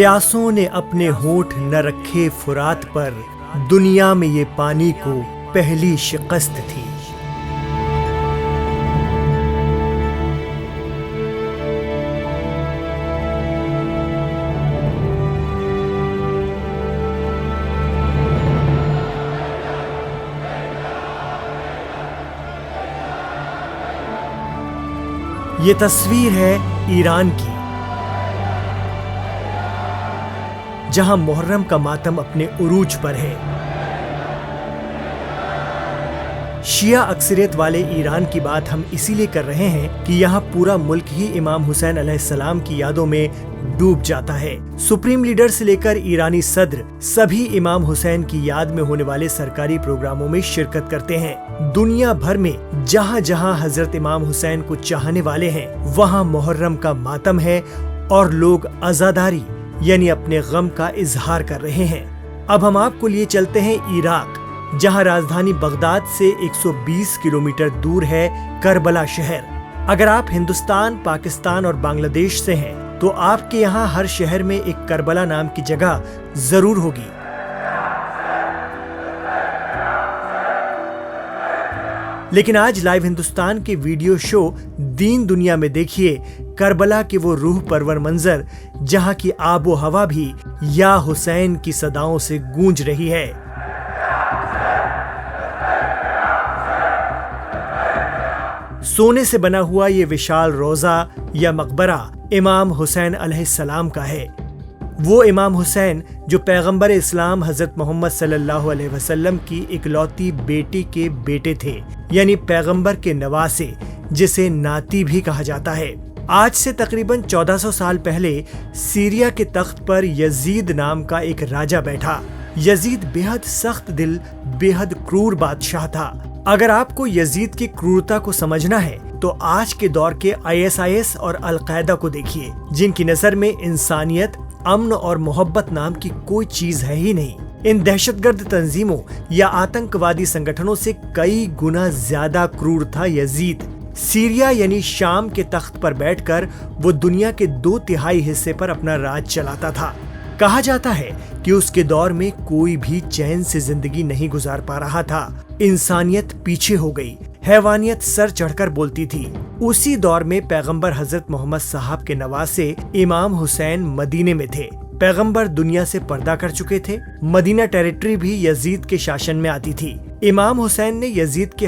پیاسوں نے اپنے ہونٹ نہ رکھے فرات پر، دنیا میں یہ پانی کو پہلی شکست تھی۔ یہ تصویر ہے ایران کی، جہاں محرم کا ماتم اپنے عروج پر ہے۔ شیعہ اکثریت والے ایران کی بات ہم اسی لیے کر رہے ہیں کہ یہاں پورا ملک ہی امام حسین علیہ السلام کی یادوں میں ڈوب جاتا ہے۔ سپریم لیڈر سے لے کر ایرانی صدر سبھی امام حسین کی یاد میں ہونے والے سرکاری پروگراموں میں شرکت کرتے ہیں۔ دنیا بھر میں جہاں جہاں حضرت امام حسین کو چاہنے والے ہیں، وہاں محرم کا ماتم ہے اور لوگ عزاداری یعنی اپنے غم کا اظہار کر رہے ہیں۔ اب ہم آپ کو لیے چلتے ہیں عراق، جہاں راجدھانی بغداد سے 120 کلومیٹر دور ہے کربلا شہر۔ اگر آپ ہندوستان، پاکستان اور بنگلہ دیش سے ہیں تو آپ کے یہاں ہر شہر میں ایک کربلا نام کی جگہ ضرور ہوگی۔ لیکن آج لائیو ہندوستان کے ویڈیو شو دین دنیا میں دیکھیے کربلا کے وہ روح پرور منظر، جہاں کی آب و ہوا بھی یا حسین کی صداؤں سے گونج رہی ہے۔ سونے سے بنا ہوا یہ وشال روضہ یا مقبرہ امام حسین علیہ السلام کا ہے۔ وہ امام حسین جو پیغمبر اسلام حضرت محمد صلی اللہ علیہ وسلم کی اکلوتی بیٹی کے بیٹے تھے، یعنی پیغمبر کے نواسے، جسے ناتی بھی کہا جاتا ہے۔ آج سے تقریباً 1400 سال پہلے سیریا کے تخت پر یزید نام کا ایک راجہ بیٹھا۔ یزید بے حد سخت دل، بے حد کرور بادشاہ تھا۔ اگر آپ کو یزید کی کرورتا کو سمجھنا ہے تو آج کے دور کے ISIS اور القاعدہ کو دیکھیے، جن کی نظر میں انسانیت، امن اور محبت نام کی کوئی چیز ہے ہی نہیں۔ ان دہشت گرد تنظیموں یا آتنکوادی سنگٹھنوں سے کئی گنا زیادہ کرور تھا یزید۔ سیریا یعنی شام کے تخت پر بیٹھ کر وہ دنیا کے 2/3 حصے پر اپنا راج چلاتا تھا۔ کہا جاتا ہے کہ اس کے دور میں کوئی بھی چین سے زندگی نہیں گزار پا رہا تھا۔ انسانیت پیچھے ہو گئی، حیوانیت سر چڑھ کر بولتی تھی۔ اسی دور میں پیغمبر حضرت محمد صاحب کے نواسے امام حسین مدینے میں تھے۔ پیغمبر دنیا سے پردہ کر چکے تھے۔ مدینہ ٹیریٹری بھی یزید کے شاشن میں آتی تھی۔ امام حسین نے یزید کے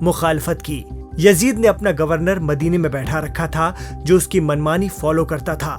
مخالفت کی۔ یزید نے اپنا گورنر مدینے میں بیٹھا رکھا تھا جو اس کی منمانی فالو کرتا تھا۔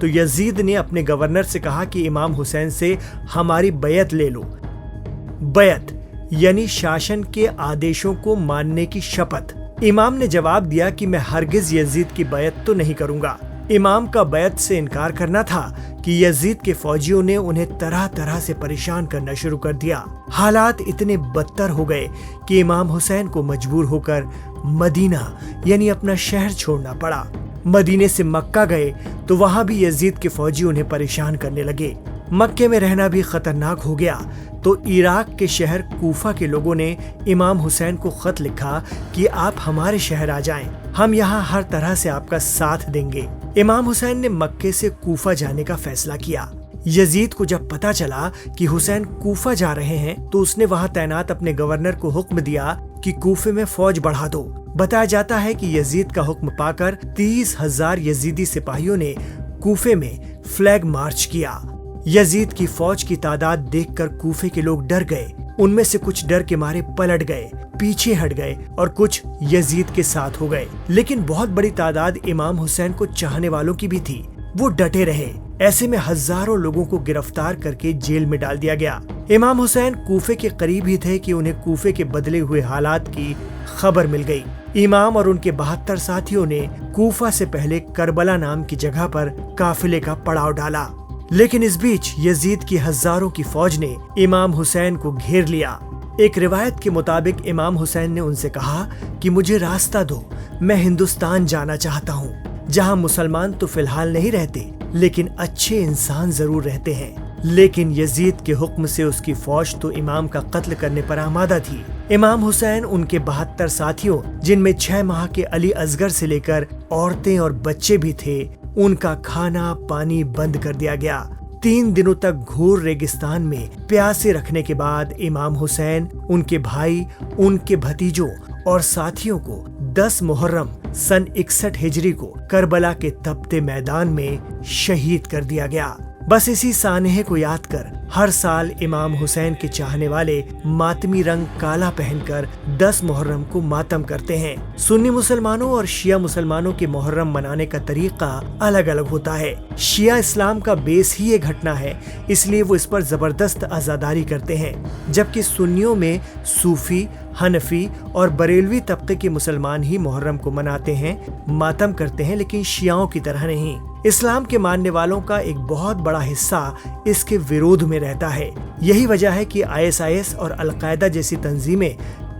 تو یزید نے اپنے گورنر سے کہا کہ امام حسین سے ہماری بیعت لے لو۔ بیعت یعنی شاشن کے آدیشوں کو ماننے کی شپت۔ امام نے جواب دیا کہ میں ہرگز یزید کی بیعت تو نہیں کروں گا۔ امام کا بیعت سے انکار کرنا تھا کہ یزید کے فوجیوں نے انہیں طرح طرح سے پریشان کرنا شروع کر دیا۔ حالات اتنے بدتر ہو گئے کہ امام حسین کو مجبور ہو کر مدینہ یعنی اپنا شہر چھوڑنا پڑا۔ مدینے سے مکہ گئے تو وہاں بھی یزید کے فوجی انہیں پریشان کرنے لگے۔ مکے میں رہنا بھی خطرناک ہو گیا تو عراق کے شہر کوفہ کے لوگوں نے امام حسین کو خط لکھا کہ آپ ہمارے شہر آ جائیں، ہم یہاں ہر طرح سے آپ کا ساتھ دیں گے۔ امام حسین نے مکے سے کوفہ جانے کا فیصلہ کیا۔ یزید کو جب پتا چلا کہ حسین کوفہ جا رہے ہیں تو اس نے وہاں تعینات اپنے گورنر کو حکم دیا کہ کوفے میں فوج بڑھا دو۔ بتایا جاتا ہے کہ یزید کا حکم پا کر 30,000 یزیدی سپاہیوں نے کوفے میں فلیگ مارچ کیا۔ یزید کی فوج کی تعداد دیکھ کر کوفے کے لوگ ڈر گئے۔ ان میں سے کچھ ڈر کے مارے پلٹ گئے، پیچھے ہٹ گئے اور کچھ یزید کے ساتھ ہو گئے۔ لیکن بہت بڑی تعداد امام حسین کو چاہنے والوں کی بھی تھی، وہ ڈٹے رہے۔ ایسے میں ہزاروں لوگوں کو گرفتار کر کے جیل میں ڈال دیا گیا۔ امام حسین کوفے کے قریب ہی تھے کہ انہیں کوفے کے بدلے ہوئے حالات کی خبر مل گئی۔ امام اور ان کے 72 ساتھیوں نے کوفہ سے پہلے کربلا نام کی جگہ پر قافلے کا پڑاؤ ڈالا۔ لیکن اس بیچ یزید کی ہزاروں کی فوج نے امام حسین کو گھیر لیا۔ ایک روایت کے مطابق امام حسین نے ان سے کہا کہ مجھے راستہ دو، میں ہندوستان جانا چاہتا ہوں، جہاں مسلمان تو فی الحال نہیں رہتے لیکن اچھے انسان ضرور رہتے ہیں۔ لیکن یزید کے حکم سے اس کی فوج تو امام کا قتل کرنے پر آمادہ تھی۔ امام حسین ان کے 72 ساتھیوں، جن میں 6 ماہ کے علی اصغر سے لے کر عورتیں اور بچے بھی تھے، ان کا کھانا پانی بند کر دیا گیا۔ 3 دنوں تک گھور ریگستان میں پیاسے رکھنے کے بعد امام حسین، ان کے بھائی، ان کے بھتیجوں اور ساتھیوں کو 10 محرم سن 61 ہجری کو کربلا کے تپتے میدان میں شہید کر دیا گیا۔ بس اسی سانحے کو یاد کر ہر سال امام حسین کے چاہنے والے ماتمی رنگ کالا پہن کر 10 محرم کو ماتم کرتے ہیں۔ سنی مسلمانوں اور شیعہ مسلمانوں کے محرم منانے کا طریقہ الگ الگ ہوتا ہے۔ شیعہ اسلام کا بیس ہی یہ گھٹنا ہے، اس لیے وہ اس پر زبردست عزاداری کرتے ہیں، جبکہ سنیوں میں صوفی، حنفی اور بریلوی طبقے کے مسلمان ہی محرم کو مناتے ہیں، ماتم کرتے ہیں، لیکن شیعوں کی طرح نہیں۔ اسلام کے ماننے والوں کا ایک بہت بڑا حصہ اس کے وروڈ میں رہتا ہے۔ یہی وجہ ہے کہ ISIS اور القاعدہ جیسی تنظیمیں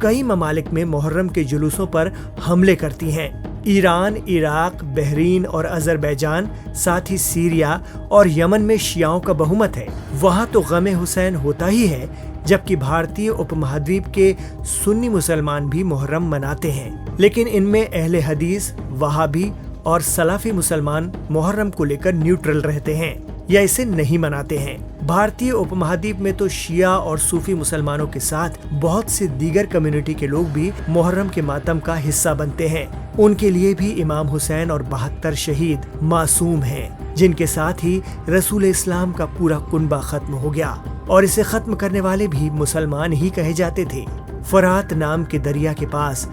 کئی ممالک میں محرم کے جلوسوں پر حملے کرتی ہیں۔ ایران، عراق، بحرین اور آذربائیجان، ساتھ ہی سیریا اور یمن میں شیعوں کا بہومت ہے۔ وہاں تو غم حسین ہوتا ہی ہے، جبکہ بھارتی اپ مہادویپ کے سنی مسلمان بھی محرم مناتے ہیں، لیکن ان میں اہل حدیث، وہابی اور سلفی مسلمان محرم کو لے کر نیوٹرل رہتے ہیں یا اسے نہیں مناتے ہیں۔ بھارتی اپ مہادیپ میں تو شیعہ اور صوفی مسلمانوں کے ساتھ بہت سے دیگر کمیونٹی کے لوگ بھی محرم کے ماتم کا حصہ بنتے ہیں۔ ان کے لیے بھی امام حسین اور 72 شہید معصوم ہیں، جن کے ساتھ ہی رسول اسلام کا پورا کنبہ ختم ہو گیا، اور اسے ختم کرنے والے بھی مسلمان ہی کہے جاتے تھے۔ فرات نام کے دریا کے پاس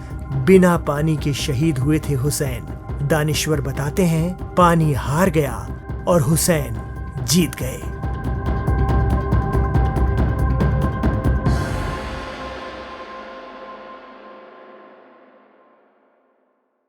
بنا پانی کے شہید ہوئے تھے حسین۔ دانشور بتاتے ہیں، پانی ہار گیا اور حسین جیت گئے۔